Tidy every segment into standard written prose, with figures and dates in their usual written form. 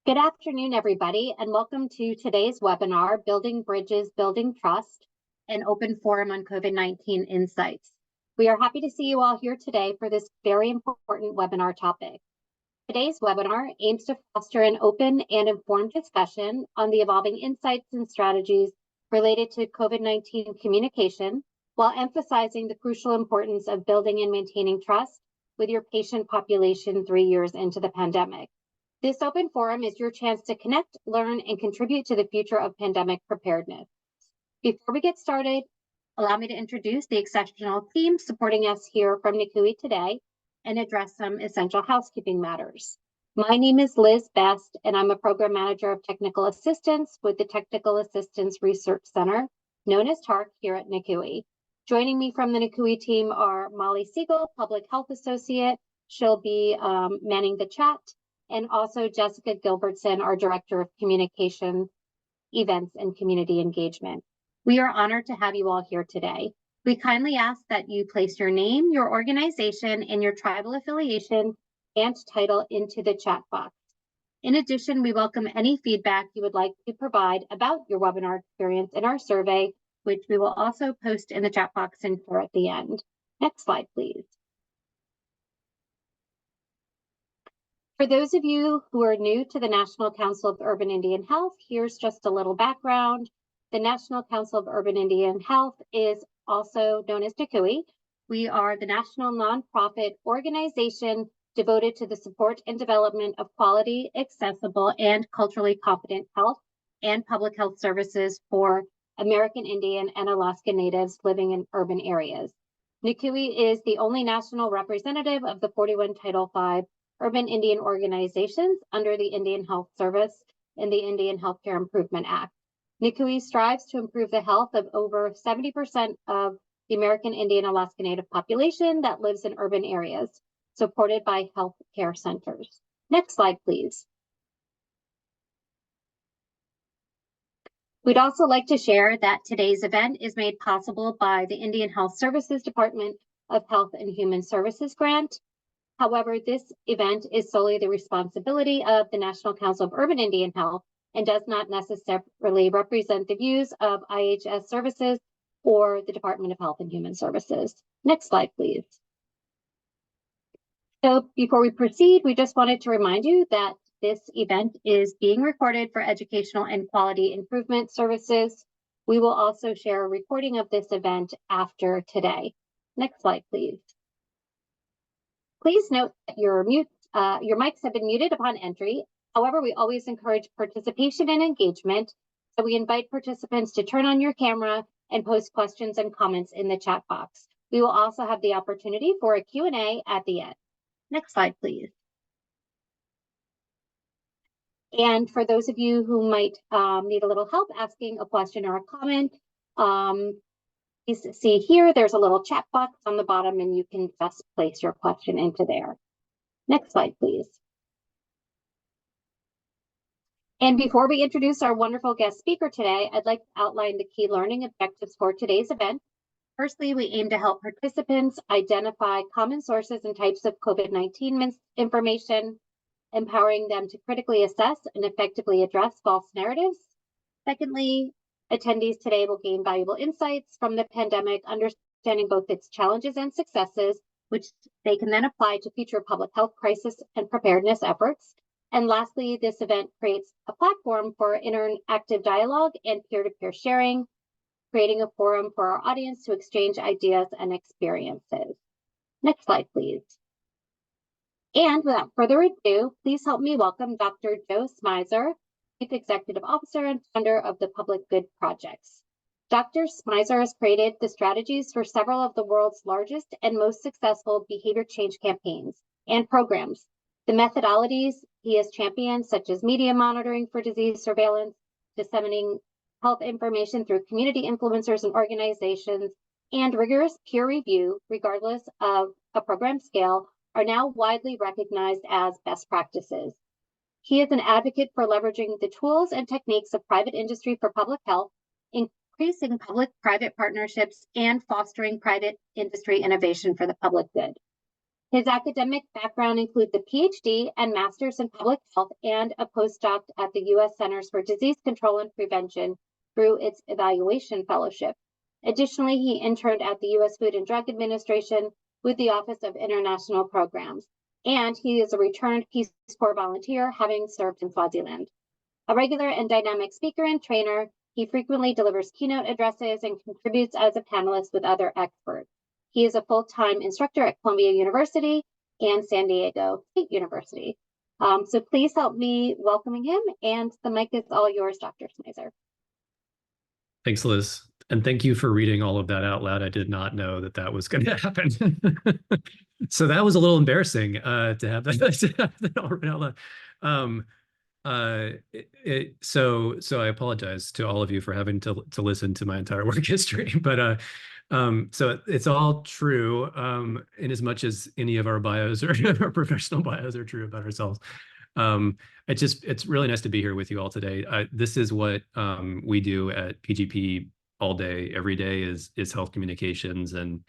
Good afternoon, everybody, and welcome to today's webinar, Building Bridges, Building Trust, an open forum on COVID-19 insights. We are happy to see you all here today for this very important webinar topic. Today's webinar aims to foster an open and informed discussion on the evolving insights and strategies related to COVID-19 communication, while emphasizing the crucial importance of building and maintaining trust with your patient population 3 years into the pandemic. This open forum is your chance to connect, learn, and contribute to the future of pandemic preparedness. Before we get started, allow me to introduce the exceptional team supporting us here from NCUIH today and address some essential housekeeping matters. My name is Liz Best, and I'm a Program Manager of Technical Assistance with the Technical Assistance Research Center, known as TARC, here at NCUIH. Joining me from the NCUIH team are Molly Siegel, Public Health Associate. She'll be manning the chat. And also Jessica Gilbertson, our Director of Communication, Events, and Community Engagement. We are honored to have you all here today. We kindly ask that you place your name, your organization, and your tribal affiliation and title into the chat box. In addition, we welcome any feedback you would like to provide about your webinar experience in our survey, which we will also post in the chat box and share at the end. Next slide, please. For those of you who are new to the National Council of Urban Indian Health, here's just a little background. The National Council of Urban Indian Health is also known as NCUIH. We are the national nonprofit organization devoted to the support and development of quality, accessible, and culturally competent health and public health services for American Indian and Alaska Natives living in urban areas. NCUIH is the only national representative of the 41 Title V Urban Indian organizations under the Indian Health Service and the Indian Healthcare Improvement Act. NCUIH strives to improve the health of over 70% of the American Indian Alaska Native population that lives in urban areas, supported by health care centers. Next slide, please. We'd also like to share that today's event is made possible by the Indian Health Services Department of Health and Human Services grant. However, this event is solely the responsibility of the National Council of Urban Indian Health and does not necessarily represent the views of IHS Services or the Department of Health and Human Services. Next slide, please. So before we proceed, we just wanted to remind you that this event is being recorded for educational and quality improvement services. We will also share a recording of this event after today. Next slide, please. Please note that your mics have been muted upon entry. However, we always encourage participation and engagement, so we invite participants to turn on your camera and post questions and comments in the chat box. We will also have the opportunity for a Q&A at the end. Next slide, please. And for those of you who might need a little help asking a question or a comment, please see here, there's a little chat box on the bottom and you can just place your question into there. Next slide, please. And before we introduce our wonderful guest speaker today, I'd like to outline the key learning objectives for today's event. Firstly, we aim to help participants identify common sources and types of COVID-19 misinformation, empowering them to critically assess and effectively address false narratives. Secondly, attendees today will gain valuable insights from the pandemic, understanding both its challenges and successes, which they can then apply to future public health crisis and preparedness efforts. And lastly, this event creates a platform for interactive dialogue and peer-to-peer sharing, creating a forum for our audience to exchange ideas and experiences. Next slide, please. And without further ado, please help me welcome Dr. Joe Smyser, Chief Executive Officer and founder of the Public Good Projects. Dr. Smyser has created the strategies for several of the world's largest and most successful behavior change campaigns and programs. The methodologies he has championed, such as media monitoring for disease surveillance, disseminating health information through community influencers and organizations, and rigorous peer review, regardless of a program scale, are now widely recognized as best practices. He is an advocate for leveraging the tools and techniques of private industry for public health, increasing public-private partnerships, and fostering private industry innovation for the public good. His academic background includes a PhD and master's in public health and a postdoc at the U.S. Centers for Disease Control and Prevention through its evaluation fellowship. Additionally, he interned at the U.S. Food and Drug Administration with the Office of International Programs, and he is a returned Peace Corps volunteer, having served in Swaziland. A regular and dynamic speaker and trainer, he frequently delivers keynote addresses and contributes as a panelist with other experts. He is a full-time instructor at Columbia University and San Diego State University. So please help me welcoming him, and the mic is all yours, Dr. Smyser. Thanks, Liz. And thank you for reading all of that out loud. I did not know that that was going to happen. So that was a little embarrassing to have that all read out loud. So I apologize to all of you for having to listen to my entire work history, but so it's all true in as much as any of our bios or our professional bios are true about ourselves. It's really nice to be here with you all today. This is what we do at PGP all day, every day is health communications, and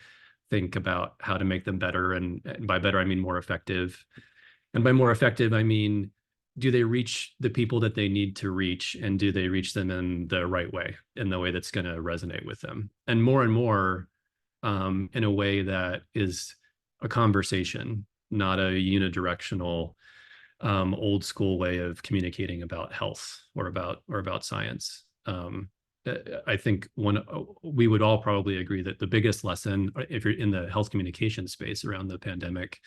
think about how to make them better. And by better, I mean more effective. And by more effective, I mean, do they reach the people that they need to reach, and do they reach them in the right way, in the way that's going to resonate with them? And more in a way that is a conversation, not a unidirectional, old school way of communicating about health or about science. I think we would all probably agree that the biggest lesson, if you're in the health communication space around the pandemic,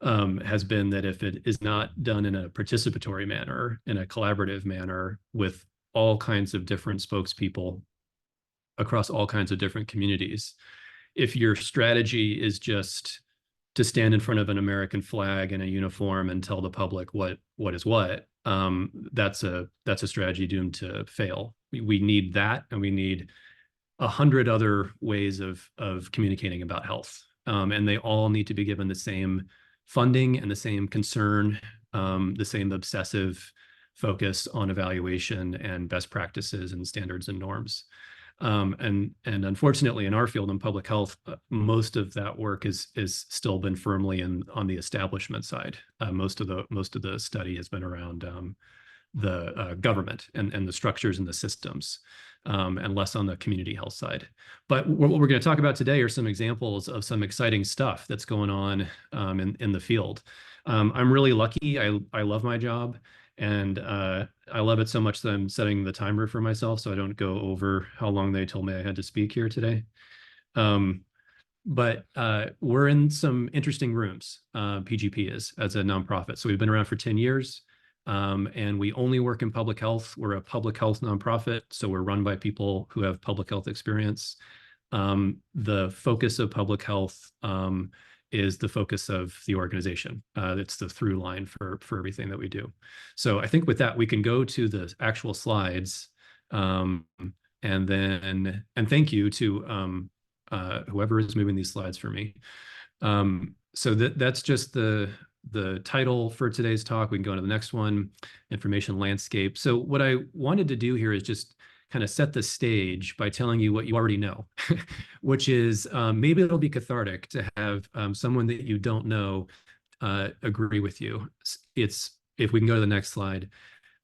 has been that if it is not done in a participatory manner, in a collaborative manner, with all kinds of different spokespeople across all kinds of different communities, if your strategy is just to stand in front of an American flag and a uniform and tell the public what is what, that's a strategy doomed to fail. We need that, and we need 100 other ways of communicating about health, and they all need to be given the same funding and the same concern, the same obsessive focus on evaluation and best practices and standards and norms. And unfortunately, in our field in public health, most of that work is still been firmly on the establishment side. Most of the study has been around the government and the structures and the systems, and less on the community health side. But what we're going to talk about today are some examples of some exciting stuff that's going on in the field. I'm really lucky. I love my job, and I love it so much that I'm setting the timer for myself so I don't go over how long they told me I had to speak here today. But we're in some interesting rooms, PGP is, as a nonprofit. So we've been around for 10 years. And we only work in public health. We're a public health nonprofit, so we're run by people who have public health experience. The focus of public health is the focus of the organization. It's the through line for everything that we do. So I think with that, we can go to the actual slides, and thank you to whoever is moving these slides for me. So that's just the title for today's talk. We can go to the next one, information landscape. So what I wanted to do here is just kind of set the stage by telling you what you already know, which is maybe it'll be cathartic to have someone that you don't know agree with you. If we can go to the next slide.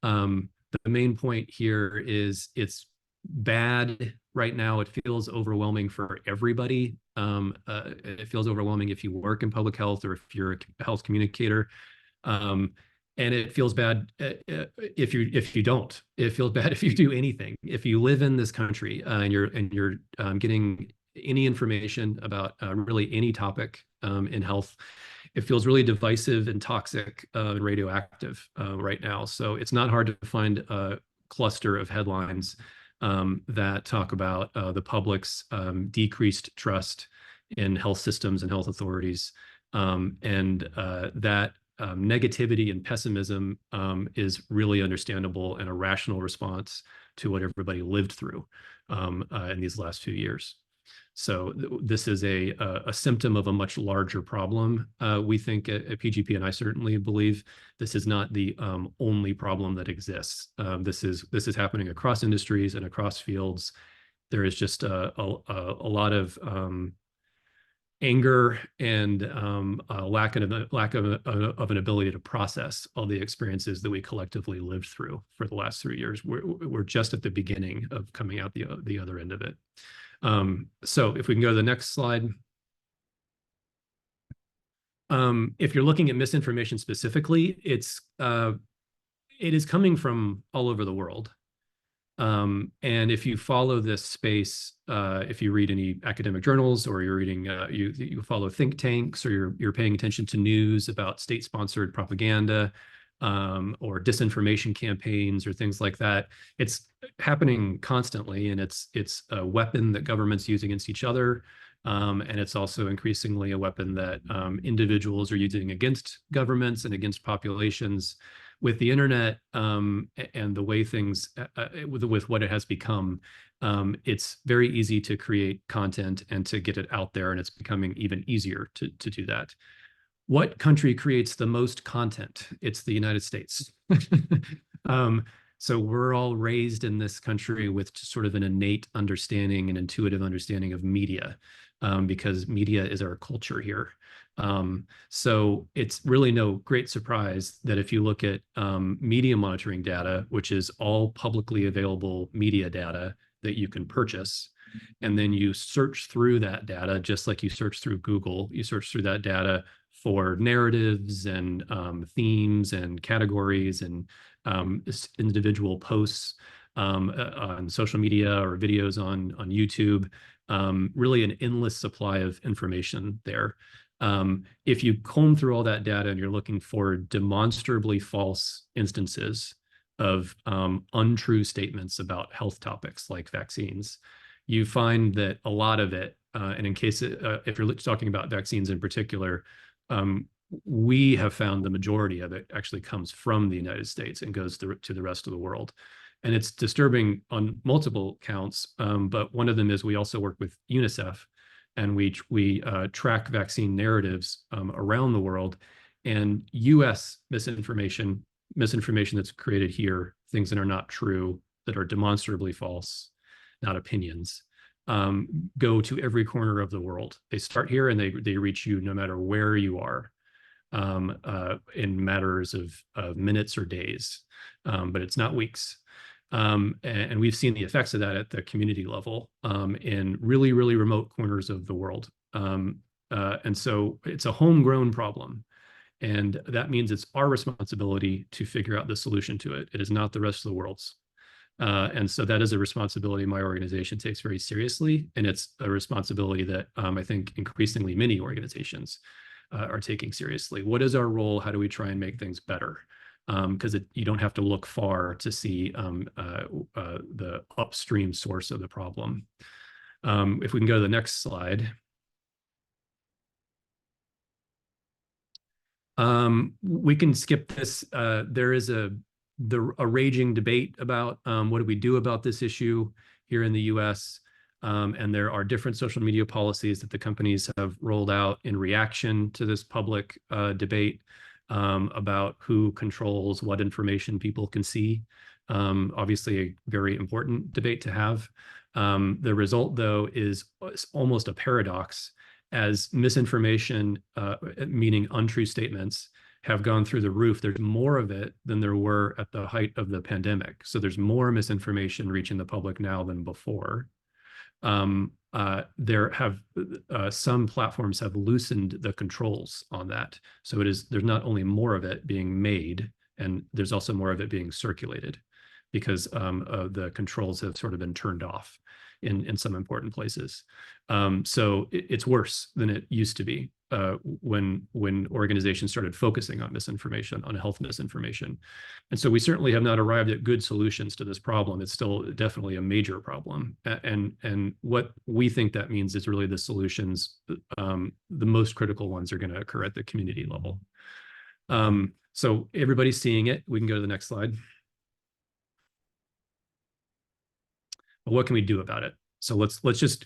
The main point here is it's bad right now. It feels overwhelming for everybody. It feels overwhelming if you work in public health or if you're a health communicator. And it feels bad if you don't. It feels bad if you do anything. If you live in this country and you're getting any information about really any topic in health, it feels really divisive and toxic and radioactive right now. So it's not hard to find a cluster of headlines that talk about the public's decreased trust in health systems and health authorities, and that negativity and pessimism is really understandable and a rational response to what everybody lived through in these last few years. So this is a symptom of a much larger problem. We think at PGP, and I certainly believe this is not the only problem that exists. This is happening across industries and across fields. There is just a lot of anger and lack of an ability to process all the experiences that we collectively lived through for the last 3 years. We're just at the beginning of coming out the other end of it. So if we can go to the next slide. If you're looking at misinformation specifically, it is coming from all over the world. And if you follow this space, if you read any academic journals, or you're reading, you follow think tanks, or you're paying attention to news about state-sponsored propaganda, or disinformation campaigns, or things like that, it's happening constantly, and it's a weapon that governments use against each other. And it's also increasingly a weapon that individuals are using against governments and against populations. With the internet and the way things, with what it has become, it's very easy to create content and to get it out there, and it's becoming even easier to do that. What country creates the most content? It's the United States. So we're all raised in this country with sort of an innate understanding and intuitive understanding of media, because media is our culture here. So it's really no great surprise that if you look at media monitoring data, which is all publicly available media data that you can purchase, and then you search through that data, just like you search through Google, you search through that data for narratives and themes and categories and individual posts on social media or videos on YouTube, really an endless supply of information there. If you comb through all that data and you're looking for demonstrably false instances of untrue statements about health topics like vaccines, you find that a lot of it, and in case if you're talking about vaccines in particular, we have found the majority of it actually comes from the United States and goes to the rest of the world. And it's disturbing on multiple counts, but one of them is we also work with UNICEF, and we track vaccine narratives around the world, and US misinformation that's created here, things that are not true, that are demonstrably false, not opinions, go to every corner of the world. They start here and they reach you no matter where you are, in matters of minutes or days, but it's not weeks. And we've seen the effects of that at the community level in really, really remote corners of the world. And so it's a homegrown problem. And that means it's our responsibility to figure out the solution to it. It is not the rest of the world's. And so that is a responsibility my organization takes very seriously. And it's a responsibility that I think increasingly many organizations are taking seriously. What is our role? How do we try and make things better? Because you don't have to look far to see the upstream source of the problem. If we can go to the next slide. We can skip this. There is a raging debate about what do we do about this issue here in the US. And there are different social media policies that the companies have rolled out in reaction to this public debate about who controls what information people can see. Obviously, a very important debate to have. The result, though, is almost a paradox, as misinformation, meaning untrue statements, have gone through the roof. There's more of it than there were at the height of the pandemic. So there's more misinformation reaching the public now than before. There have some platforms have loosened the controls on that. So there's not only more of it being made, and there's also more of it being circulated, because the controls have sort of been turned off in some important places. So it's worse than it used to be when organizations started focusing on misinformation, on health misinformation. And so we certainly have not arrived at good solutions to this problem. It's still definitely a major problem. And what we think that means is really the solutions, the most critical ones are going to occur at the community level. So everybody's seeing it. We can go to the next slide. But what can we do about it? So let's just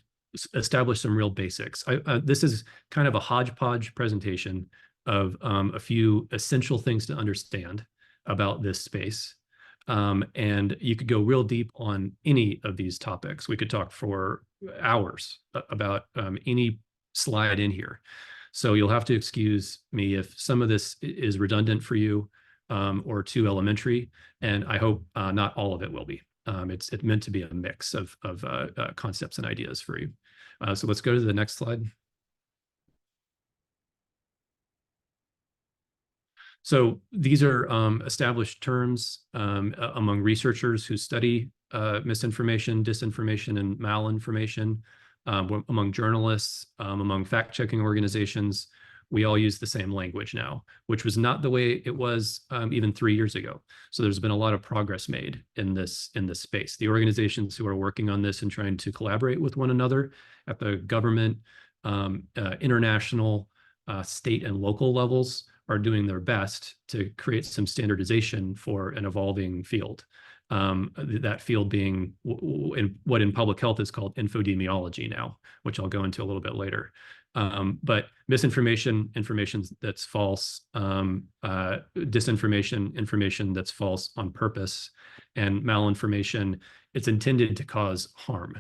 establish some real basics. This is kind of a hodgepodge presentation of a few essential things to understand about this space. And you could go real deep on any of these topics. We could talk for hours about any slide in here. So you'll have to excuse me if some of this is redundant for you or too elementary, and I hope not all of it will be. It's meant to be a mix of concepts and ideas for you. So let's go to the next slide. So these are established terms among researchers who study misinformation, disinformation, and malinformation, among journalists, among fact-checking organizations. We all use the same language now, which was not the way it was even 3 years ago. So there's been a lot of progress made in this space. The organizations who are working on this and trying to collaborate with one another at the government, international, state, and local levels are doing their best to create some standardization for an evolving field. That field being what in public health is called infodemiology now, which I'll go into a little bit later. But misinformation, information that's false, disinformation, information that's false on purpose, and malinformation, it's intended to cause harm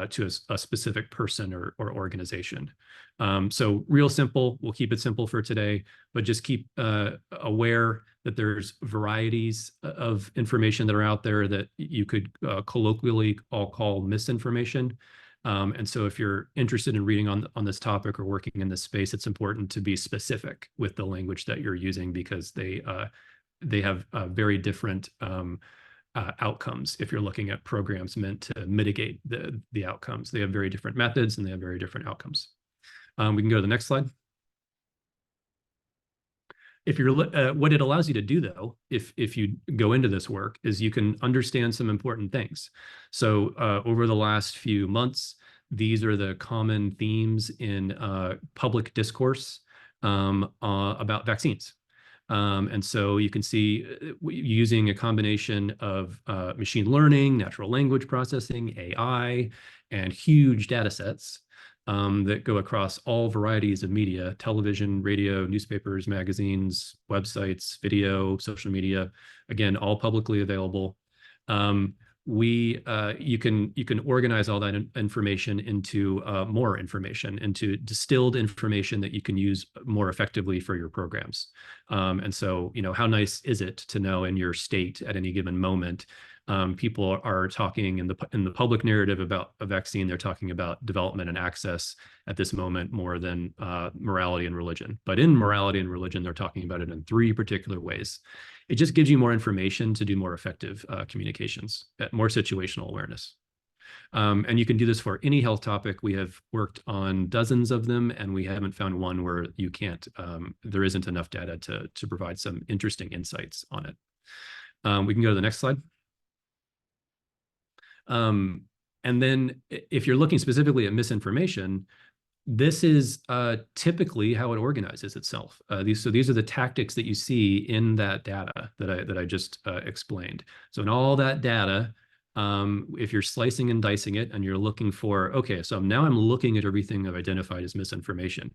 to a specific person or organization. So real simple, we'll keep it simple for today, but just keep aware that there's varieties of information that are out there that you could colloquially all call misinformation. And so if you're interested in reading on this topic or working in this space, it's important to be specific with the language that you're using, because they have very different outcomes. If you're looking at programs meant to mitigate the outcomes, they have very different methods and they have very different outcomes. We can go to the next slide. If you're what it allows you to do, though, if you go into this work, is you can understand some important things. So over the last few months, these are the common themes in public discourse about vaccines. And so you can see using a combination of machine learning, natural language processing, AI, and huge data sets that go across all varieties of media: television, radio, newspapers, magazines, websites, video, social media, again, all publicly available. You can organize all that information into more information, into distilled information that you can use more effectively for your programs. And so, how nice is it to know in your state at any given moment, people are talking in the public narrative about a vaccine, they're talking about development and access at this moment more than morality and religion. But in morality and religion, they're talking about it in 3 particular ways. It just gives you more information to do more effective communications, more situational awareness. And you can do this for any health topic. We have worked on dozens of them, and we haven't found one where you can't, there isn't enough data to provide some interesting insights on it. We can go to the next slide. And then if you're looking specifically at misinformation, this is typically how it organizes itself. These are the tactics that you see in that data that I just explained. So in all that data, if you're slicing and dicing it and you're looking for, okay, so now I'm looking at everything I've identified as misinformation.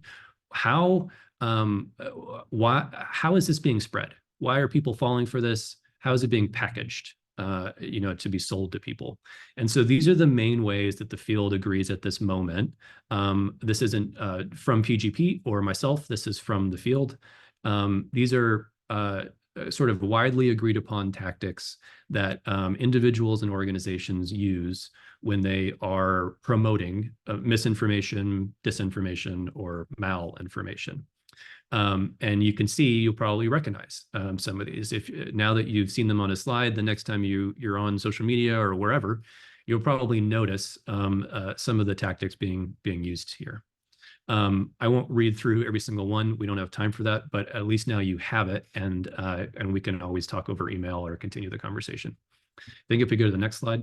How is this being spread? Why are people falling for this? How is it being packaged? To be sold to people. And so these are the main ways that the field agrees at this moment. This isn't from PGP or myself, this is from the field. These are sort of widely agreed upon tactics that individuals and organizations use when they are promoting misinformation, disinformation, or malinformation. And you can see, you'll probably recognize some of these. Now that you've seen them on a slide, the next time you're on social media or wherever, you'll probably notice some of the tactics being used here. I won't read through every single one. We don't have time for that, but at least now you have it, and we can always talk over email or continue the conversation. I think if we go to the next slide.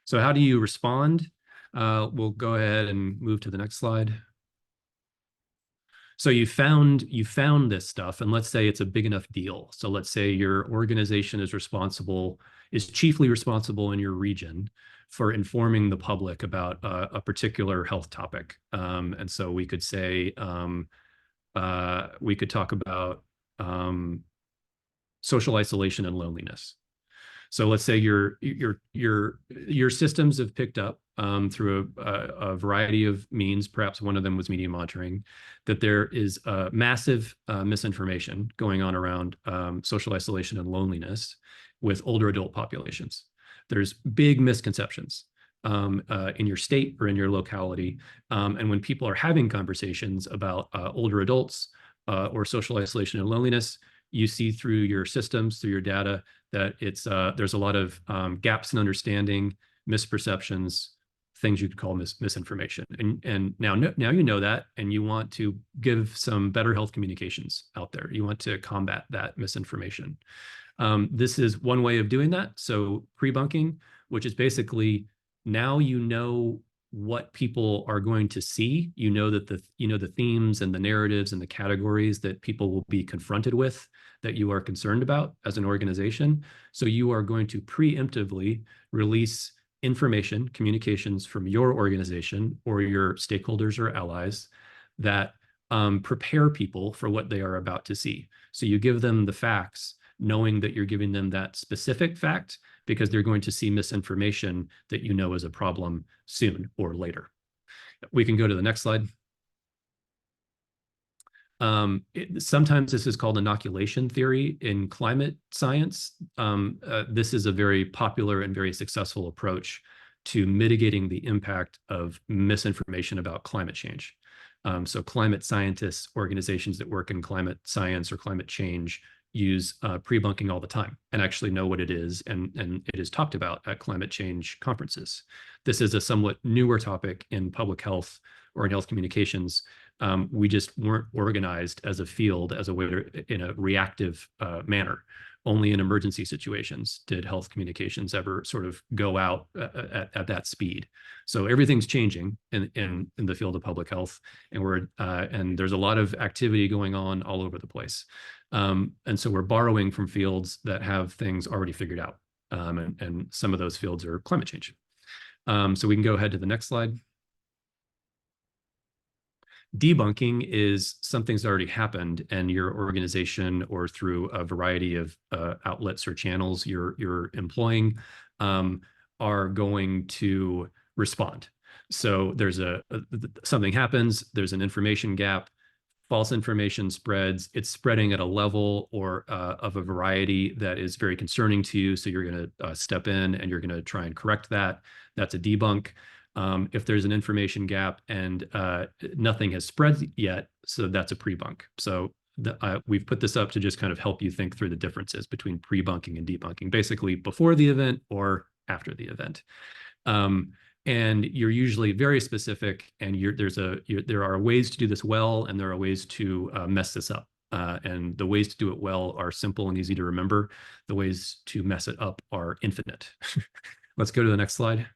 So how do you respond? We'll go ahead and move to the next slide. So you found this stuff, and let's say it's a big enough deal. So let's say your organization is chiefly responsible in your region for informing the public about a particular health topic. And so we could say, we could talk about social isolation and loneliness. So let's say your systems have picked up through a variety of means, perhaps one of them was media monitoring, that there is massive misinformation going on around social isolation and loneliness with older adult populations. There's big misconceptions in your state or in your locality. And when people are having conversations about older adults or social isolation and loneliness, you see through your systems, through your data, that there's a lot of gaps in understanding, misperceptions, things you could call misinformation. And now you know that, and you want to give some better health communications out there. You want to combat that misinformation. This is one way of doing that. So pre-bunking, which is basically now you know what people are going to see. You know that the themes and the narratives and the categories that people will be confronted with that you are concerned about as an organization. So you are going to preemptively release information, communications from your organization or your stakeholders or allies that prepare people for what they are about to see. So you give them the facts, knowing that you're giving them that specific fact because they're going to see misinformation that you know is a problem soon or later. We can go to the next slide. Sometimes this is called inoculation theory in climate science. This is a very popular and very successful approach to mitigating the impact of misinformation about climate change. So climate scientists, organizations that work in climate science or climate change use pre-bunking all the time and actually know what it is, and it is talked about at climate change conferences. This is a somewhat newer topic in public health or in health communications. We just weren't organized as a field as a way to, in a reactive manner. Only in emergency situations did health communications ever sort of go out at that speed. So everything's changing in the field of public health, and there's a lot of activity going on all over the place. And so we're borrowing from fields that have things already figured out. And some of those fields are climate change. So we can go ahead to the next slide. Debunking is something that's already happened, and your organization or through a variety of outlets or channels you're employing are going to respond. So there's something happens, there's an information gap, false information spreads, it's spreading at a level or of a variety that is very concerning to you. So you're going to step in and you're going to try and correct that. That's a debunk. If there's an information gap and nothing has spread yet, so that's a pre-bunk. So we've put this up to just kind of help you think through the differences between pre-bunking and debunking, basically before the event or after the event. And you're usually very specific, and there are ways to do this well, and there are ways to mess this up. And the ways to do it well are simple and easy to remember. The ways to mess it up are infinite. Let's go to the next slide.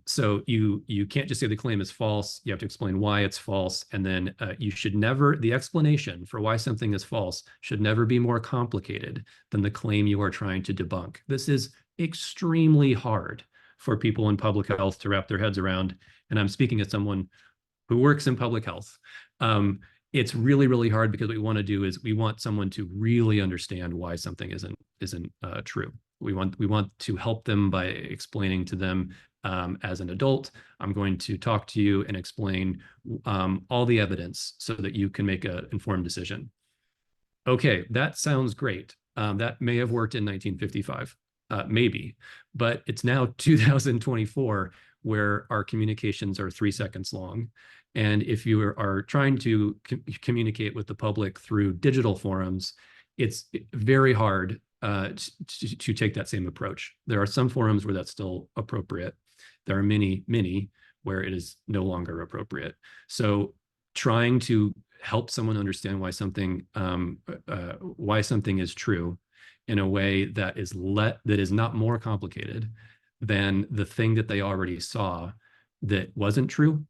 So you can't just say the claim is false. You have to explain why it's false. And then you should never, the explanation for why something is false should never be more complicated than the claim you are trying to debunk. This is extremely hard for people in public health to wrap their heads around. And I'm speaking as someone who works in public health. It's really, really hard because what we want to do is we want someone to really understand why something isn't true. We want to help them by explaining to them, as an adult, I'm going to talk to you and explain all the evidence so that you can make an informed decision. Okay, that sounds great. That may have worked in 1955, maybe, but it's now 2024 where our communications are 3 seconds long. And if you are trying to communicate with the public through digital forums, it's very hard to take that same approach. There are some forums where that's still appropriate. There are many where it is no longer appropriate. So trying to help someone understand why something is true in a way that is not more complicated than the thing that they already saw that wasn't true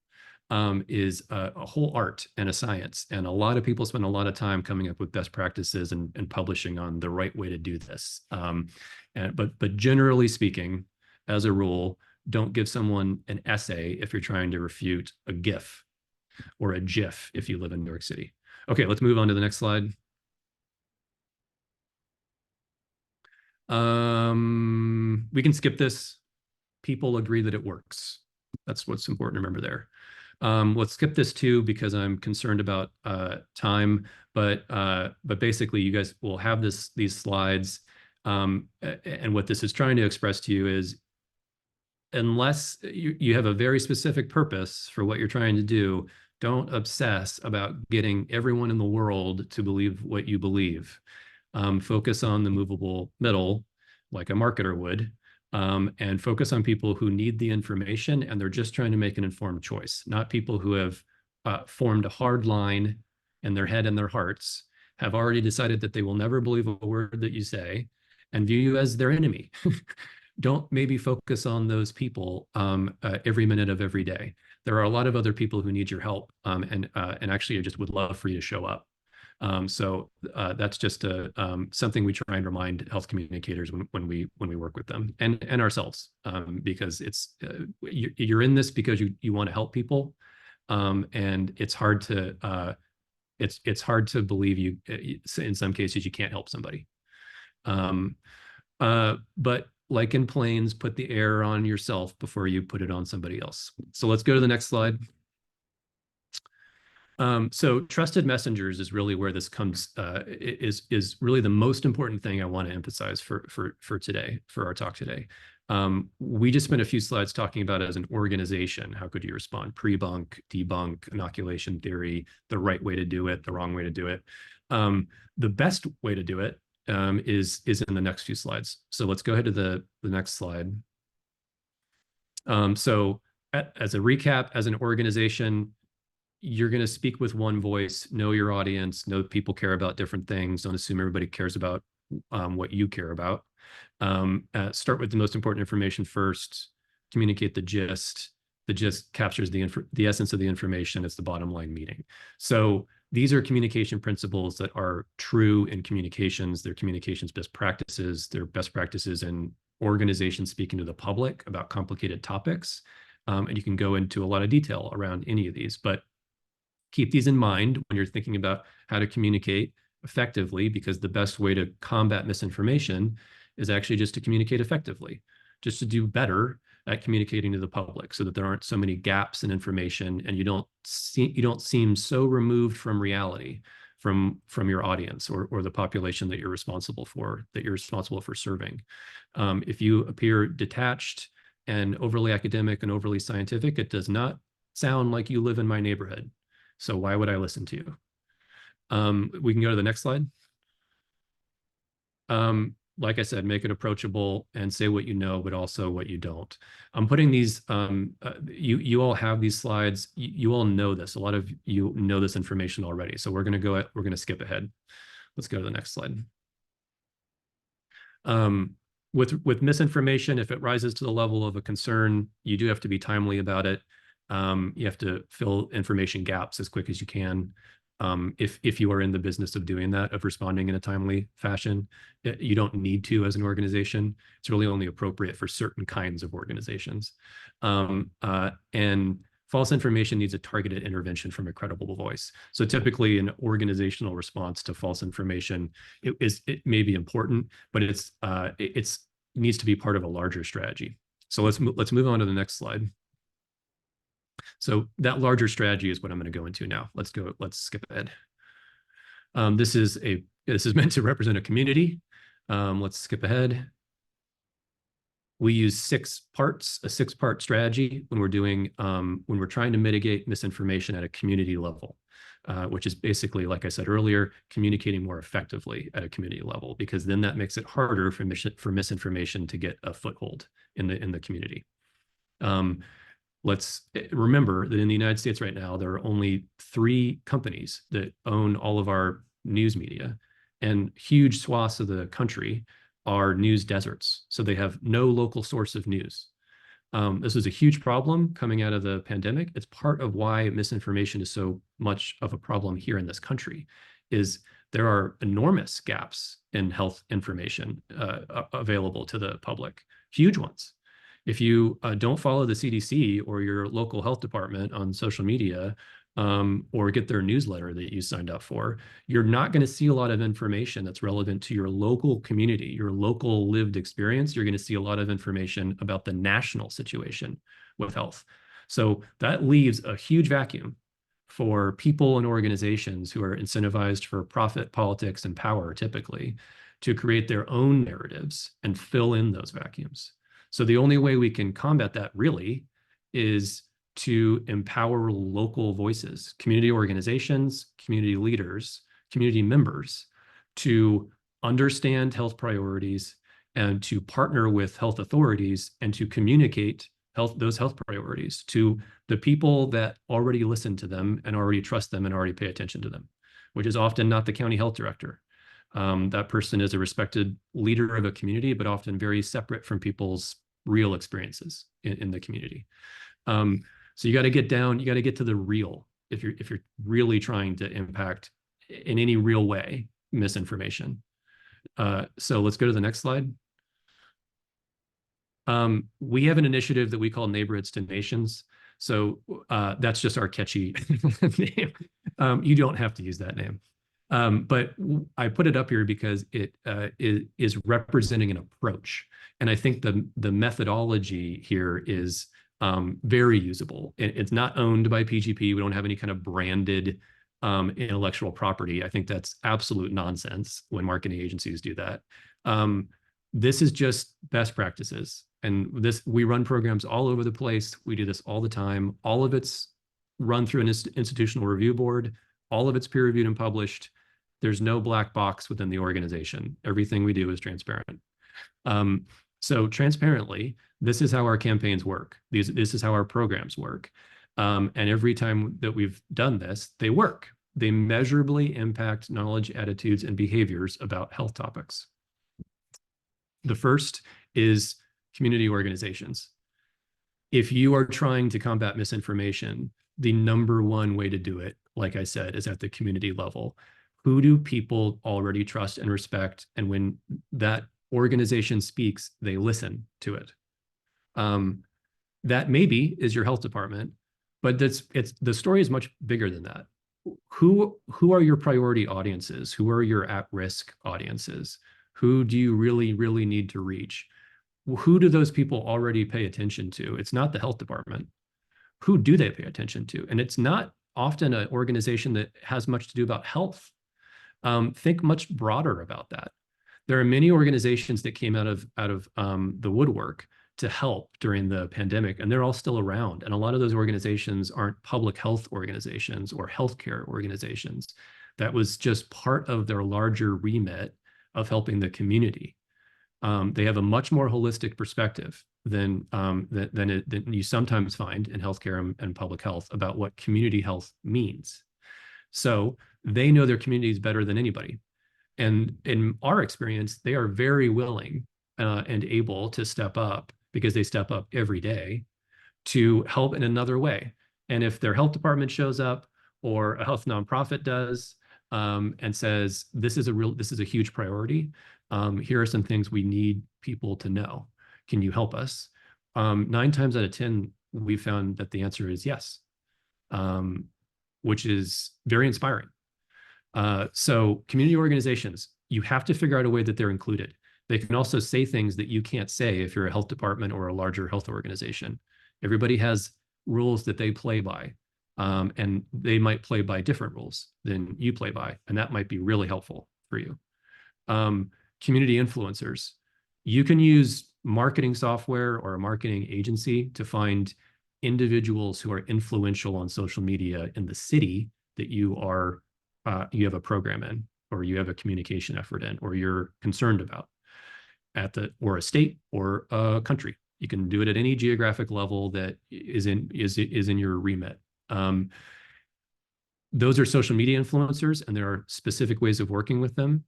is a whole art and a science. And a lot of people spend a lot of time coming up with best practices and publishing on the right way to do this. But generally speaking, as a rule, don't give someone an essay if you're trying to refute a GIF or a GIF if you live in New York City. Okay, let's move on to the next slide. We can skip this. People agree that it works. That's what's important to remember there. Let's skip this too because I'm concerned about time. But basically, you guys will have these slides, and what this is trying to express to you is, unless you have a very specific purpose for what you're trying to do, don't obsess about getting everyone in the world to believe what you believe. Focus on the movable middle, like a marketer would, and focus on people who need the information and they're just trying to make an informed choice, not people who have formed a hard line in their head and their hearts, have already decided that they will never believe a word that you say, and view you as their enemy. Don't maybe focus on those people every minute of every day. There are a lot of other people who need your help, and actually I just would love for you to show up. So that's just something we try and remind health communicators when we work with them, and ourselves, because it's you're in this because you want to help people, and it's hard to believe you in some cases you can't help somebody. But like in planes, put the air on yourself before you put it on somebody else. So let's go to the next slide. So trusted messengers is really where this comes, is really the most important thing I want to emphasize for today, for our talk today. We just spent a few slides talking about it as an organization. How could you respond? Pre-bunk, debunk, inoculation theory, the right way to do it, the wrong way to do it. The best way to do it is in the next few slides. So let's go ahead to the next slide. So as a recap, as an organization, you're going to speak with one voice, know your audience, know people care about different things. Don't assume everybody cares about what you care about. Start with the most important information first, communicate the gist. The gist captures the essence of the information. It's the bottom line meeting. So these are communication principles that are true in communications. They're communications best practices. They're best practices in organizations speaking to the public about complicated topics. And you can go into a lot of detail around any of these, but keep these in mind when you're thinking about how to communicate effectively, because the best way to combat misinformation is actually just to communicate effectively, just to do better at communicating to the public so that there aren't so many gaps in information and you don't seem so removed from reality, from your audience or the population that you're responsible for serving. If you appear detached and overly academic and overly scientific, it does not sound like you live in my neighborhood. So why would I listen to you? We can go to the next slide. Like I said, make it approachable and say what you know, but also what you don't. I'm putting these, you all have these slides. You all know this. A lot of you know this information already. So we're going to skip ahead. Let's go to the next slide. With misinformation, if it rises to the level of a concern, you do have to be timely about it. You have to fill information gaps as quick as you can. If you are in the business of doing that, of responding in a timely fashion, you don't need to as an organization. It's really only appropriate for certain kinds of organizations. And false information needs a targeted intervention from a credible voice. So typically an organizational response to false information, it may be important, but it's needs to be part of a larger strategy. So let's move on to the next slide. So that larger strategy is what I'm going to go into now. Let's skip ahead. This is meant to represent a community. Let's skip ahead. We use a 6-part strategy when we're trying to mitigate misinformation at a community level, which is basically, like I said earlier, communicating more effectively at a community level, because then that makes it harder for misinformation to get a foothold in the community. Let's remember that in the United States right now, there are only 3 companies that own all of our news media, and huge swaths of the country are news deserts. So they have no local source of news. This is a huge problem coming out of the pandemic. It's part of why misinformation is so much of a problem here in this country, is there are enormous gaps in health information available to the public, huge ones. If you don't follow the CDC or your local health department on social media, or get their newsletter that you signed up for, you're not going to see a lot of information that's relevant to your local community, your local lived experience. You're going to see a lot of information about the national situation with health. So that leaves a huge vacuum for people and organizations who are incentivized for profit, politics, and power, typically, to create their own narratives and fill in those vacuums. So the only way we can combat that really is to empower local voices, community organizations, community leaders, community members, to understand health priorities and to partner with health authorities and to communicate those health priorities to the people that already listen to them and already trust them and already pay attention to them, which is often not the county health director. That person is a respected leader of a community, but often very separate from people's real experiences in the community. So you got to get down, you got to get to the real if you're really trying to impact in any real way misinformation. So let's go to the next slide. We have an initiative that we call Neighborhoods to Nations. So that's just our catchy name. You don't have to use that name. But I put it up here because it is representing an approach. And I think the methodology here is very usable. It's not owned by PGP. We don't have any kind of branded intellectual property. I think that's absolute nonsense when marketing agencies do that. This is just best practices. And we run programs all over the place. We do this all the time. All of it's run through an institutional review board. All of it's peer reviewed and published. There's no black box within the organization. Everything we do is transparent. So transparently, this is how our campaigns work. This is how our programs work. And every time that we've done this, they work. They measurably impact knowledge, attitudes, and behaviors about health topics. The first is community organizations. If you are trying to combat misinformation, the number one way to do it, like I said, is at the community level. Who do people already trust and respect? And when that organization speaks, they listen to it. That maybe is your health department, but the story is much bigger than that. Who are your priority audiences? Who are your at-risk audiences? Who do you really, really need to reach? Who do those people already pay attention to? It's not the health department. Who do they pay attention to? And it's not often an organization that has much to do about health. Think much broader about that. There are many organizations that came out of the woodwork to help during the pandemic, and they're all still around. And a lot of those organizations aren't public health organizations or healthcare organizations. That was just part of their larger remit of helping the community. They have a much more holistic perspective than you sometimes find in healthcare and public health about what community health means. So they know their communities better than anybody. And in our experience, they are very willing and able to step up, because they step up every day, to help in another way. And if their health department shows up or a health nonprofit does and says, this is a huge priority, here are some things we need people to know. Can you help us? 9 times out of 10, we found that the answer is yes, which is very inspiring. So community organizations, you have to figure out a way that they're included. They can also say things that you can't say if you're a health department or a larger health organization. Everybody has rules that they play by, and they might play by different rules than you play by, and that might be really helpful for you. Community influencers. You can use marketing software or a marketing agency to find individuals who are influential on social media in the city that you have a program in, or you have a communication effort in, or you're concerned about, or a state or a country. You can do it at any geographic level that is in your remit. Those are social media influencers, and there are specific ways of working with them.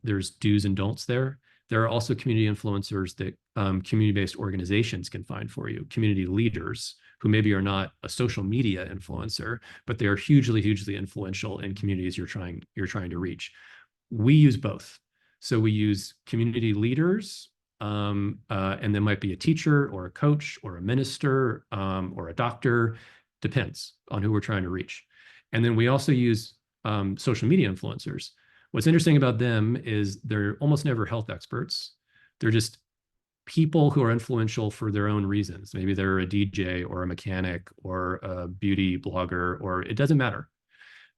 There's do's and don'ts there. There are also community influencers that community-based organizations can find for you, community leaders who maybe are not a social media influencer, but they are hugely, hugely influential in communities you're trying to reach. We use both. So we use community leaders, and there might be a teacher or a coach or a minister or a doctor Depends on who we're trying to reach. And then we also use social media influencers. What's interesting about them is they're almost never health experts. They're just people who are influential for their own reasons. Maybe they're a DJ or a mechanic or a beauty blogger, or it doesn't matter.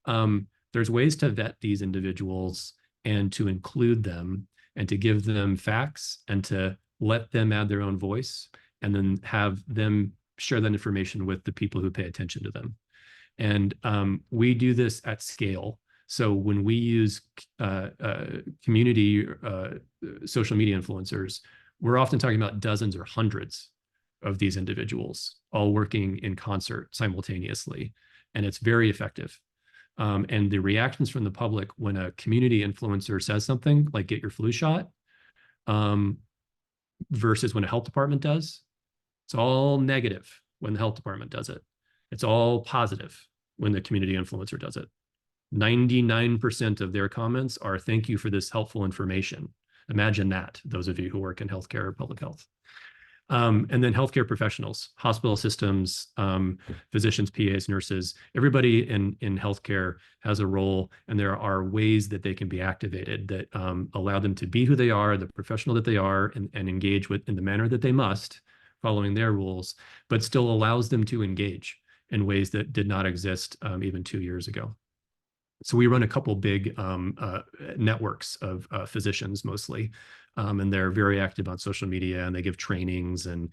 There's ways to vet these individuals and to include them and to give them facts and to let them add their own voice and then have them share that information with the people who pay attention to them. And we do this at scale. So when we use community social media influencers, we're often talking about dozens or hundreds of these individuals all working in concert simultaneously. And it's very effective. And the reactions from the public when a community influencer says something like get your flu shot versus when a health department does, it's all negative when the health department does it. It's all positive when the community influencer does it. 99% of their comments are thank you for this helpful information. Imagine that, those of you who work in healthcare or public health. And then healthcare professionals, hospital systems, physicians, PAs, nurses, everybody in healthcare has a role, and there are ways that they can be activated that allow them to be who they are, the professional that they are, and engage with in the manner that they must, following their rules, but still allows them to engage in ways that did not exist even 2 years ago. So we run a couple big networks of physicians mostly, and they're very active on social media, and they give trainings, and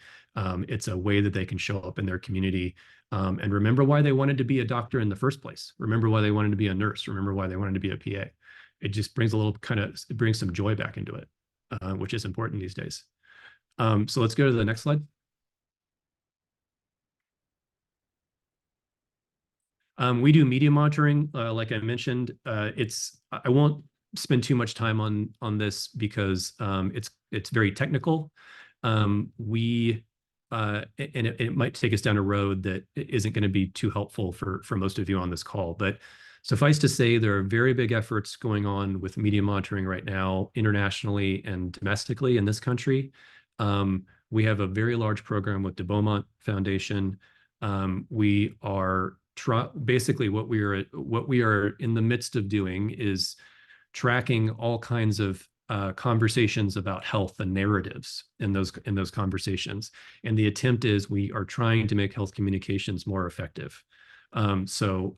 it's a way that they can show up in their community and remember why they wanted to be a doctor in the first place. Remember why they wanted to be a nurse. Remember why they wanted to be a PA. It just brings a little it brings some joy back into it, which is important these days. So let's go to the next slide. We do media monitoring, like I mentioned. I won't spend too much time on this because it's very technical. And it might take us down a road that isn't going to be too helpful for most of you on this call. But suffice to say, there are very big efforts going on with media monitoring right now, internationally and domestically in this country. We have a very large program with the Beaumont Foundation. We are basically what we are in the midst of doing is tracking all kinds of conversations about health and narratives in those conversations. And the attempt is we are trying to make health communications more effective. So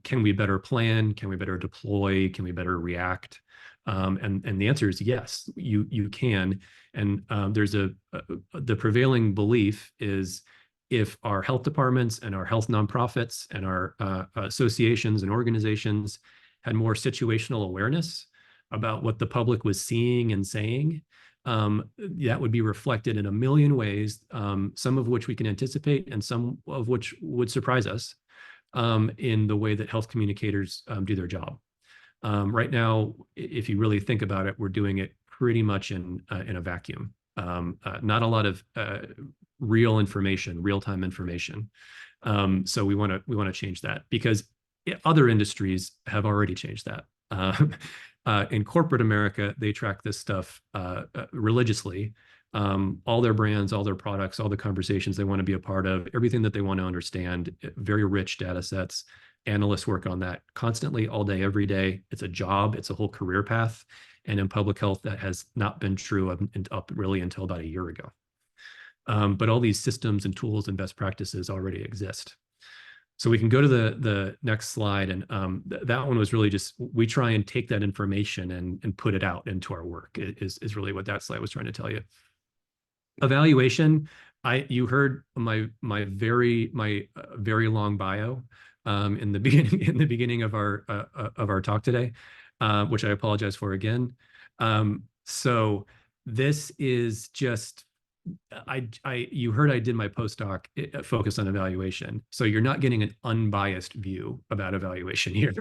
can we better plan? Can we better deploy? Can we better react? And the answer is yes, you can. And there's the prevailing belief is if our health departments and our health nonprofits and our associations and organizations had more situational awareness about what the public was seeing and saying, that would be reflected in a million ways, some of which we can anticipate and some of which would surprise us in the way that health communicators do their job. Right now, if you really think about it, we're doing it pretty much in a vacuum. Not a lot of real information, real-time information. So we want to change that because other industries have already changed that. In corporate America, they track this stuff religiously. All their brands, all their products, all the conversations they want to be a part of, everything that they want to understand, very rich data sets. Analysts work on that constantly, all day, every day. It's a job, it's a whole career path. And in public health, that has not been true up really until about a year ago. But all these systems and tools and best practices already exist. So we can go to the next slide. And that one was really just, we try and take that information and put it out into our work is really what that slide was trying to tell you. Evaluation, you heard my very long bio in the beginning of our talk today, which I apologize for again. So this is just, you heard I did my postdoc focus on evaluation. So you're not getting an unbiased view about evaluation here.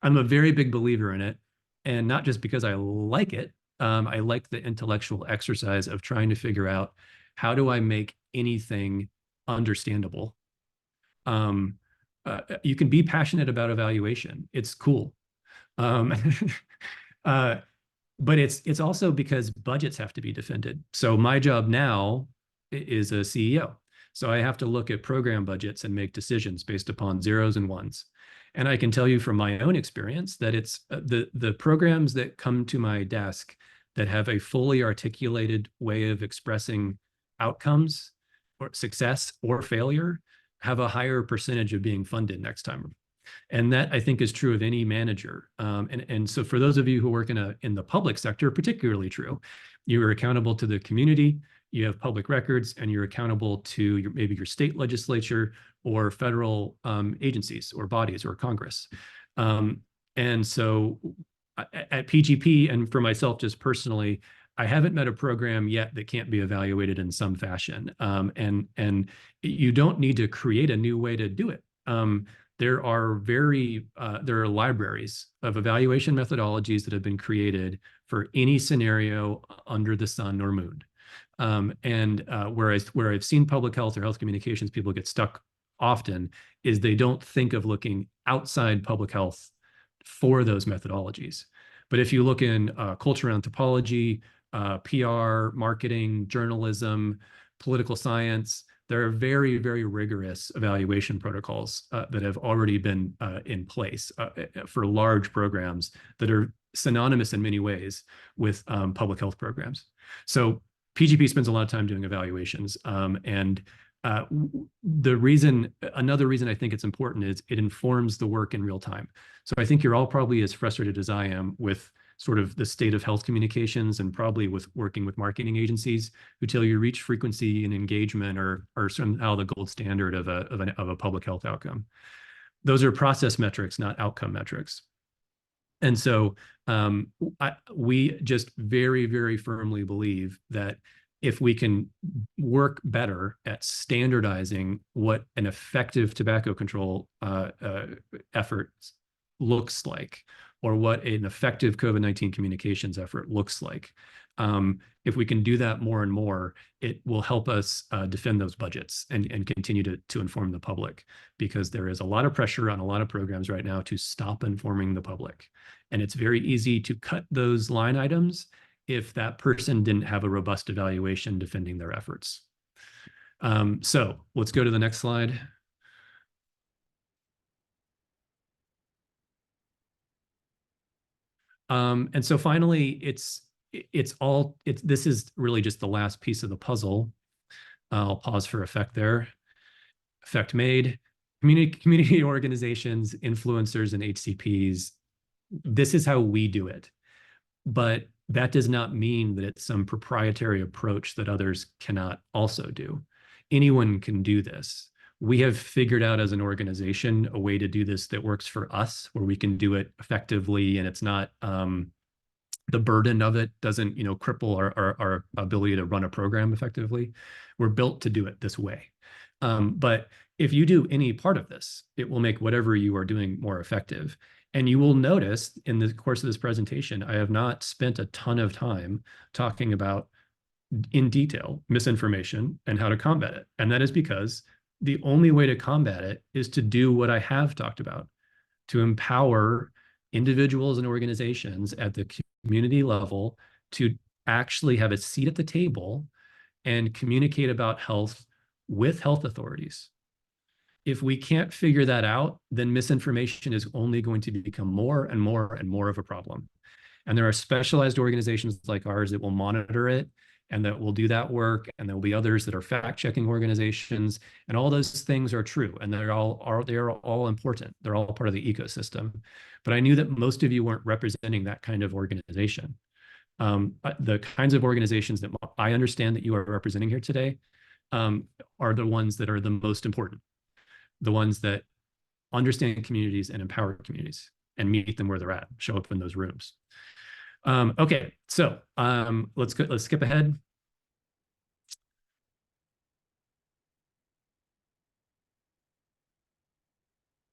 I'm a very big believer in it, and not just because I like it. I like the intellectual exercise of trying to figure out how do I make anything understandable. You can be passionate about evaluation. It's cool. But it's also because budgets have to be defended. So my job now is a CEO. So I have to look at program budgets and make decisions based upon zeros and ones. And I can tell you from my own experience that it's the programs that come to my desk that have a fully articulated way of expressing outcomes or success or failure have a higher percentage of being funded next time. And that, I think, is true of any manager. And so for those of you who work in the public sector, particularly true, you are accountable to the community, you have public records, and you're accountable to maybe your state legislature or federal agencies or bodies or Congress. And so at PGP, and for myself just personally, I haven't met a program yet that can't be evaluated in some fashion. And you don't need to create a new way to do it. There are libraries of evaluation methodologies that have been created for any scenario under the sun or moon. Where I've seen public health or health communications people get stuck often is they don't think of looking outside public health for those methodologies. But if you look in culture and anthropology, PR, marketing, journalism, political science, there are very, very rigorous evaluation protocols that have already been in place for large programs that are synonymous in many ways with public health programs. So PGP spends a lot of time doing evaluations. Another reason I think it's important is it informs the work in real time. So I think you're all probably as frustrated as I am with sort of the state of health communications and probably with working with marketing agencies who tell you reach frequency and engagement are somehow the gold standard of a public health outcome. Those are process metrics, not outcome metrics. And so we just very, very firmly believe that if we can work better at standardizing what an effective tobacco control effort looks like, or what an effective COVID-19 communications effort looks like, if we can do that more and more, it will help us defend those budgets and continue to inform the public, because there is a lot of pressure on a lot of programs right now to stop informing the public. And it's very easy to cut those line items if that person didn't have a robust evaluation defending their efforts. So let's go to the next slide. And so finally, this is really just the last piece of the puzzle. I'll pause for effect there. Effect made. Community organizations, influencers, and HCPs. This is how we do it. But that does not mean that it's some proprietary approach that others cannot also do. Anyone can do this. We have figured out as an organization a way to do this that works for us, where we can do it effectively, and it's not the burden of it doesn't cripple our ability to run a program effectively. We're built to do it this way. But if you do any part of this, it will make whatever you are doing more effective. And you will notice in the course of this presentation, I have not spent a ton of time talking about in detail misinformation and how to combat it. And that is because the only way to combat it is to do what I have talked about, to empower individuals and organizations at the community level to actually have a seat at the table and communicate about health with health authorities. If we can't figure that out, then misinformation is only going to become more and more and more of a problem. And there are specialized organizations like ours that will monitor it and that will do that work. And there will be others that are fact-checking organizations. And all those things are true. And they are all important. They're all part of the ecosystem. But I knew that most of you weren't representing that kind of organization. The kinds of organizations that I understand that you are representing here today are the ones that are the most important. The ones that understand communities and empower communities and meet them where they're at, show up in those rooms. Okay, so let's skip ahead.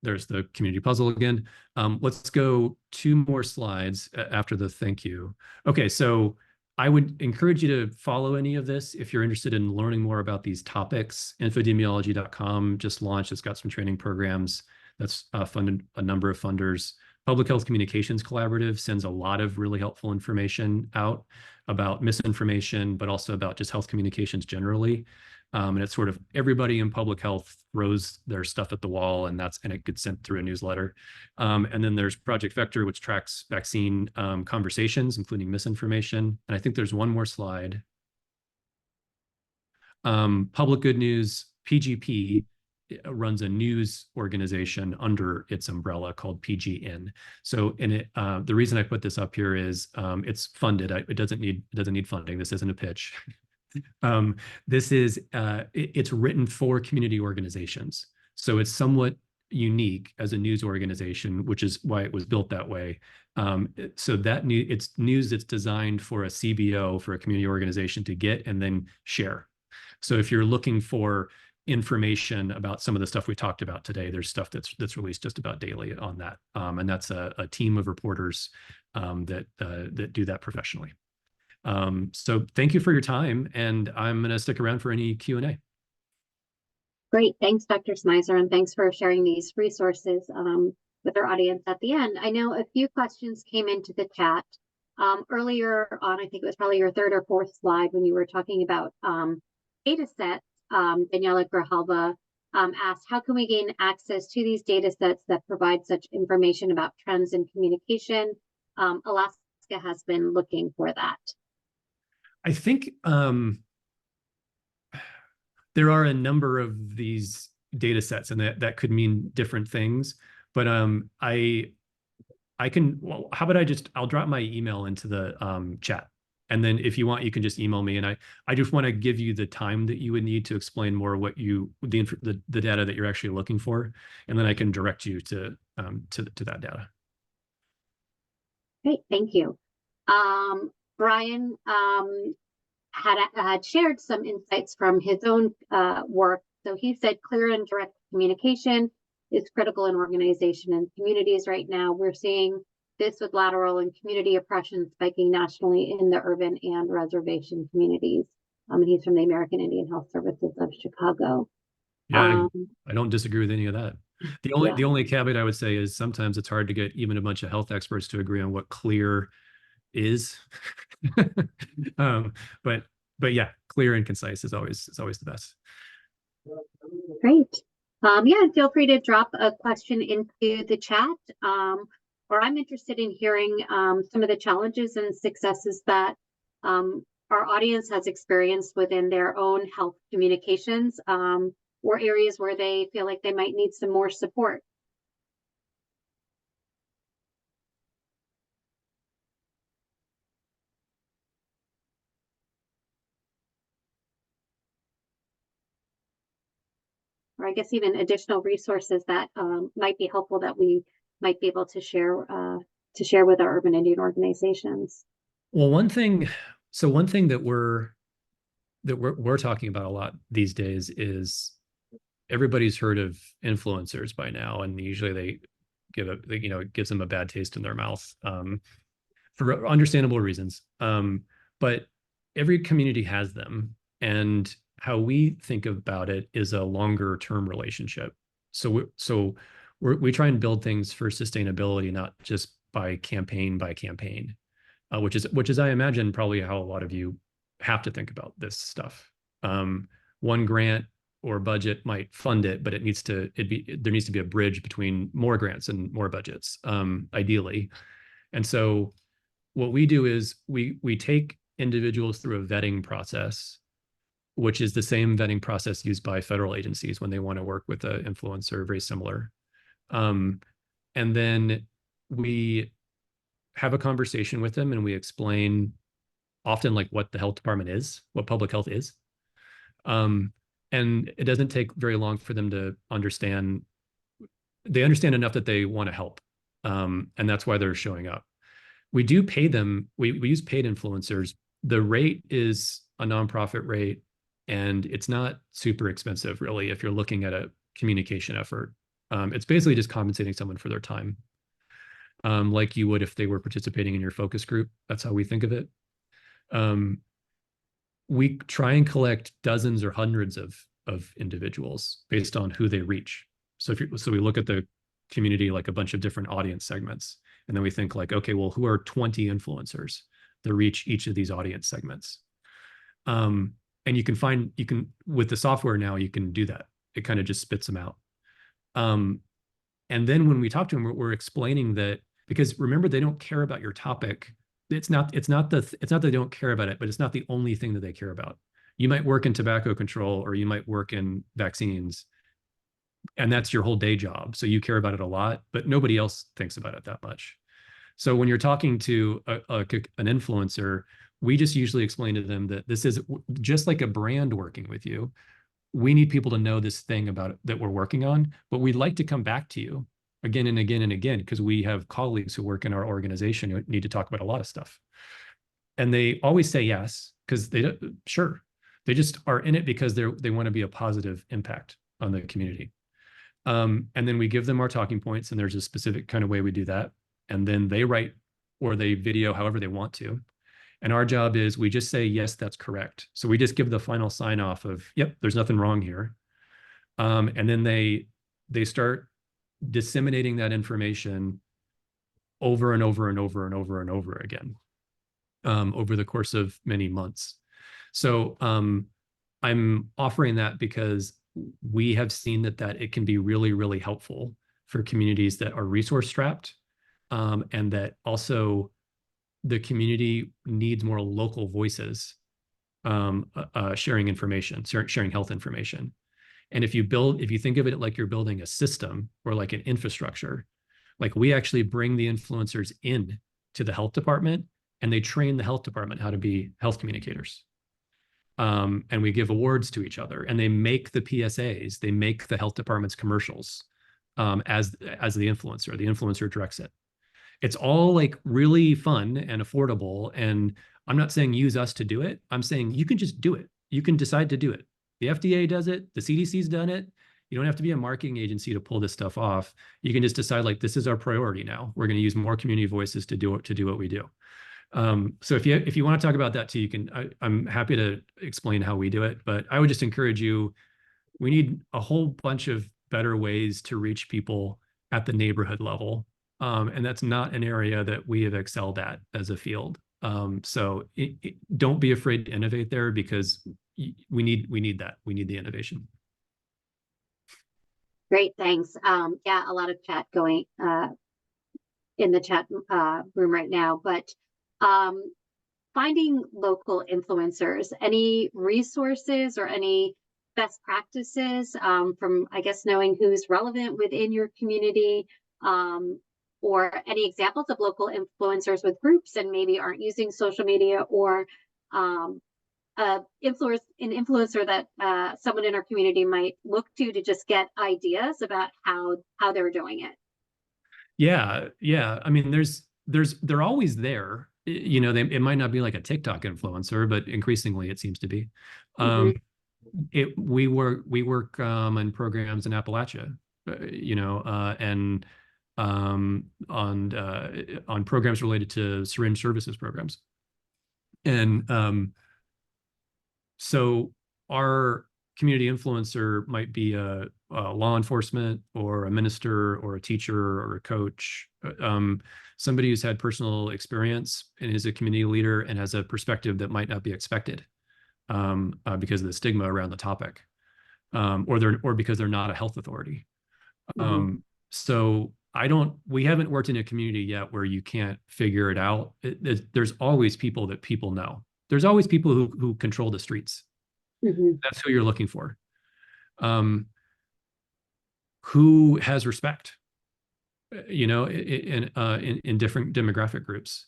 There's the community puzzle again. Let's go 2 more slides after the thank you. Okay, so I would encourage you to follow any of this if you're interested in learning more about these topics. Infodemiology.com just launched. It's got some training programs that's funded a number of funders. Public Health Communications Collaborative sends a lot of really helpful information out about misinformation, but also about just health communications generally. And it's sort of everybody in public health throws their stuff at the wall, and it gets sent through a newsletter. And then there's Project Vector, which tracks vaccine conversations, including misinformation. And I think there's one more slide. Public Good News, PGP, runs a news organization under its umbrella called PGN. So the reason I put this up here is it's funded. It doesn't need funding. This isn't a pitch. It's written for community organizations. So it's somewhat unique as a news organization, which is why it was built that way. So it's news that's designed for a CBO, for a community organization to get and then share. So if you're looking for information about some of the stuff we talked about today, there's stuff that's released just about daily on that. And that's a team of reporters that do that professionally. So thank you for your time, and I'm going to stick around for any Q&A. Great. Thanks, Dr. Smyser, and thanks for sharing these resources with our audience at the end. I know a few questions came into the chat earlier on. I think it was probably your third or fourth slide when you were talking about data sets. Daniela Grijalva asked, how can we gain access to these data sets that provide such information about trends in communication? Alaska has been looking for that. I think there are a number of these data sets, and that could mean different things. But I can, well, how about I'll drop my email into the chat. And then if you want, you can just email me. And I just want to give you the time that you would need to explain more what the data that you're actually looking for. And then I can direct you to that data. Great, thank you. Brian had shared some insights from his own work. So he said clear and direct communication is critical in organization and communities right now. We're seeing this with lateral and community oppression spiking nationally in the urban and reservation communities. And he's from the American Indian Health Services of Chicago. Yeah, I don't disagree with any of that. The only caveat I would say is sometimes it's hard to get even a bunch of health experts to agree on what clear is. But yeah, clear and concise is always the best. Great. Yeah, feel free to drop a question into the chat. Or I'm interested in hearing some of the challenges and successes that our audience has experienced within their own health communications, or areas where they feel like they might need some more support. Or I guess even additional resources that might be helpful that we might be able to share with our urban Indian organizations. Well, one thing that we're talking about a lot these days is everybody's heard of influencers by now, and usually they it gives them a bad taste in their mouth for understandable reasons. But every community has them, and how we think about it is a longer term relationship. So we try and build things for sustainability, not just by campaign, which is I imagine probably how a lot of you have to think about this stuff. One grant or budget might fund it, but there needs to be a bridge between more grants and more budgets, ideally. And so what we do is we take individuals through a vetting process, which is the same vetting process used by federal agencies when they want to work with an influencer, very similar. And then we have a conversation with them, and we explain often like what the health department is, what public health is. And it doesn't take very long for them to understand. They understand enough that they want to help. And that's why they're showing up. We do pay them. We use paid influencers. The rate is a nonprofit rate, and it's not super expensive, really, if you're looking at a communication effort. It's basically just compensating someone for their time, like you would if they were participating in your focus group. That's how we think of it. We try and collect dozens or hundreds of individuals based on who they reach. So we look at the community like a bunch of different audience segments, and then we think like, okay, well, who are 20 influencers that reach each of these audience segments? And with the software now, you can do that. It kind of just spits them out. And then when we talk to them, we're explaining that, because remember, they don't care about your topic. It's not that they don't care about it, but it's not the only thing that they care about. You might work in tobacco control, or you might work in vaccines, and that's your whole day job. So you care about it a lot, but nobody else thinks about it that much. So when you're talking to an influencer, we just usually explain to them that this is just like a brand working with you. We need people to know this thing about it that we're working on, but we'd like to come back to you again and again and again, because we have colleagues who work in our organization who need to talk about a lot of stuff. And they always say yes, because they just are in it because they want to be a positive impact on the community. And then we give them our talking points, and there's a specific kind of way we do that. And then they write or they video however they want to. And our job is we just say, yes, that's correct. So we just give the final sign off of, yep, there's nothing wrong here. And then they start disseminating that information over and over and over and over and over again over the course of many months. So I'm offering that because we have seen that it can be really, really helpful for communities that are resource strapped, and that also the community needs more local voices sharing information, sharing health information. And if you think of it like you're building a system or like an infrastructure, like we actually bring the influencers in to the health department, and they train the health department how to be health communicators. And we give awards to each other, and they make the PSAs, they make the health department's commercials as the influencer. The influencer directs it. It's all like really fun and affordable. And I'm not saying use us to do it. I'm saying you can just do it. You can decide to do it. The FDA does it. The CDC's done it. You don't have to be a marketing agency to pull this stuff off. You can just decide, like, this is our priority now. We're going to use more community voices to do what we do. So if you want to talk about that too, I'm happy to explain how we do it. But I would just encourage you, we need a whole bunch of better ways to reach people at the neighborhood level. And that's not an area that we have excelled at as a field. So don't be afraid to innovate there, because we need that. We need the innovation. Great, thanks. Yeah, a lot of chat going in the chat room right now, but finding local influencers, any resources or any best practices from, I guess, knowing who's relevant within your community, or any examples of local influencers with groups and maybe aren't using social media, or influencer that someone in our community might look to just get ideas about how they're doing it. Yeah. I mean, they're always there. You know, it might not be like a TikTok influencer, but increasingly it seems to be. We work on programs in Appalachia, and on programs related to syringe services programs. And so our community influencer might be a law enforcement or a minister or a teacher or a coach, somebody who's had personal experience and is a community leader and has a perspective that might not be expected because of the stigma around the topic, or because they're not a health authority. So we haven't worked in a community yet where you can't figure it out. There's always people that people know. There's always people who control the streets. That's who you're looking for. Who has respect, in different demographic groups.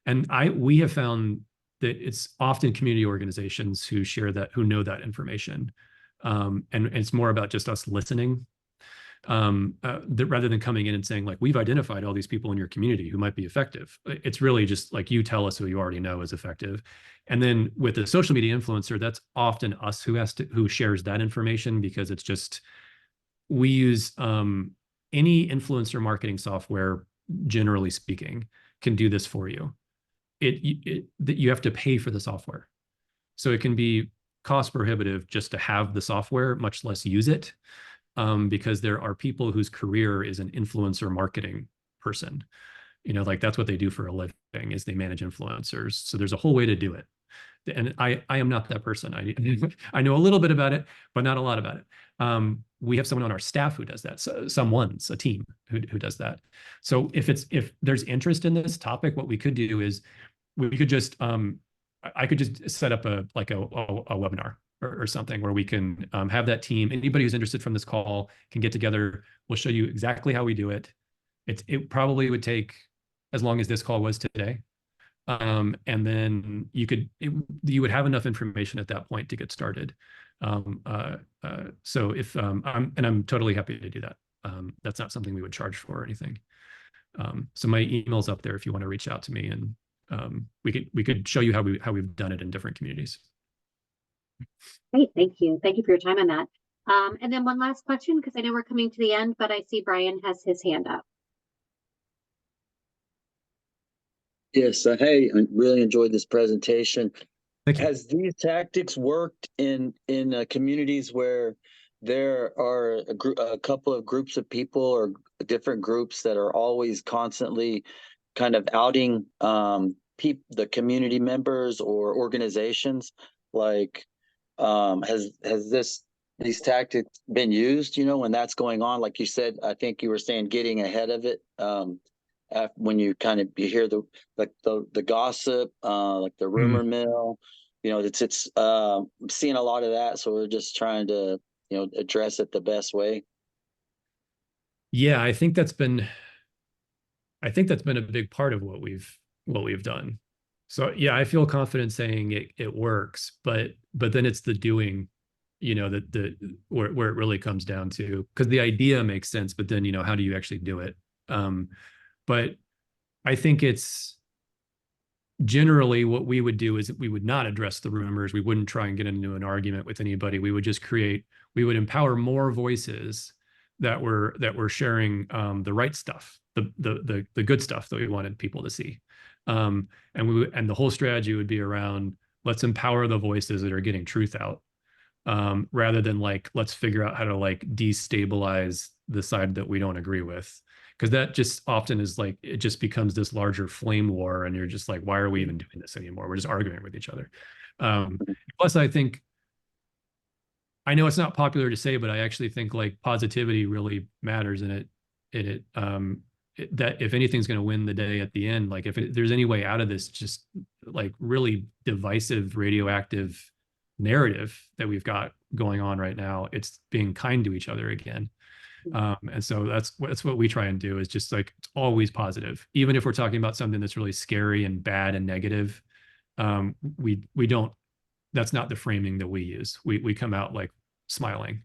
And we have found that it's often community organizations who share that, who know that information. And it's more about just us listening, rather than coming in and saying, like, we've identified all these people in your community who might be effective. It's really just like, you tell us who you already know is effective. And then with a social media influencer, that's often us who shares that information, because it's just, we use any influencer marketing software, generally speaking, can do this for you. That you have to pay for the software. So it can be cost prohibitive just to have the software, much less use it. Because there are people whose career is an influencer marketing person. Like, that's what they do for a living, is they manage influencers. So there's a whole way to do it. and I am not that person. I know a little bit about it, but not a lot about it. We have someone on our staff who does that. So someone's a team who does that. So if there's interest in this topic, what we could do is we could just I could just set up a webinar or something where we can have that team. Anybody who's interested from this call can get together. We'll show you exactly how we do it. It probably would take as long as this call was today. And then you would have enough information at that point to get started. So if I'm totally happy to do that. That's not something we would charge for or anything. So my email's up there if you want to reach out to me, and we could show you how we've done it in different communities. Great, thank you. Thank you for your time on that. And then one last question, because I know we're coming to the end, but I see Brian has his hand up. Yes, hey, I really enjoyed this presentation. Thank you. Has these tactics worked in communities where there are a couple of groups of people or different groups that are always constantly kind of outing the community members or organizations? Like, has these tactics been used, when that's going on? Like you said, I think you were saying getting ahead of it. When you hear the gossip, like the rumor mill, it's seeing a lot of that. So we're just trying to address it the best way. Yeah, I think that's been a big part of what we've done. So yeah, I feel confident saying it works, but then it's the doing, that where it really comes down to, because the idea makes sense, but then how do you actually do it? But I think it's generally what we would do is we would not address the rumors. We wouldn't try and get into an argument with anybody. We would just we would empower more voices that were sharing the right stuff, the good stuff that we wanted people to see. And the whole strategy would be around, let's empower the voices that are getting truth out, rather than let's figure out how to destabilize the side that we don't agree with. Because that just often is it just becomes this larger flame war, and you're just like, why are we even doing this anymore? We're just arguing with each other. Plus, I know it's not popular to say, but I actually think positivity really matters in it. That if anything's going to win the day at the end, if there's any way out of this, just really divisive, radioactive narrative that we've got going on right now, it's being kind to each other again. And so that's what we try and do, is just it's always positive, even if we're talking about something that's really scary and bad and negative. We don't, that's not the framing that we use. We come out smiling.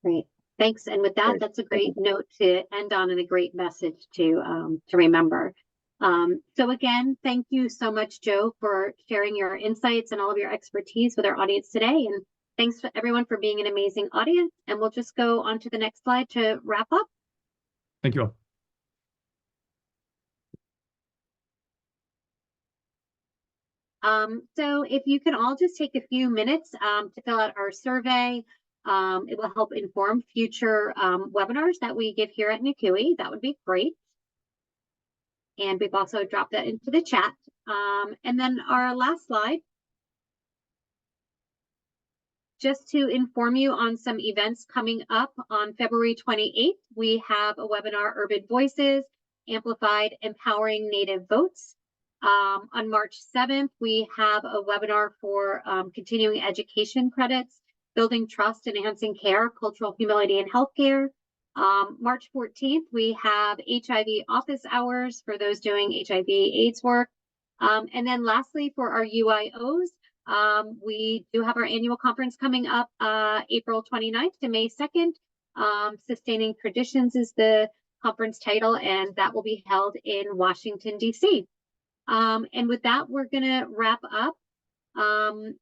Great, thanks. And with that, that's a great note to end on, and a great message to remember. So again, thank you so much, Joe, for sharing your insights and all of your expertise with our audience today. And thanks to everyone for being an amazing audience. And we'll just go on to the next slide to wrap up. Thank you all. So if you can all just take a few minutes to fill out our survey, it will help inform future webinars that we give here at NCUIH. That would be great. And we've also dropped that into the chat. And then our last slide, just to inform you on some events coming up on February 28th, we have a webinar, Urban Voices, Amplified Empowering Native Votes. On March 7th, we have a webinar for continuing education credits, Building Trust, Enhancing Care, Cultural Humility in Healthcare. March 14th, we have HIV office hours for those doing HIV/AIDS work. And then lastly, for our UIOs, we do have our annual conference coming up April 29th to May 2nd. Sustaining Traditions is the conference title, and that will be held in Washington, D.C. And with that, we're going to wrap up.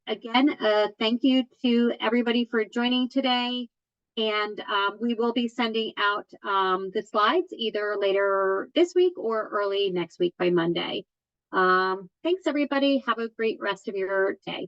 Again, thank you to everybody for joining today. And we will be sending out the slides either later this week or early next week by Monday. Thanks, everybody. Have a great rest of your day.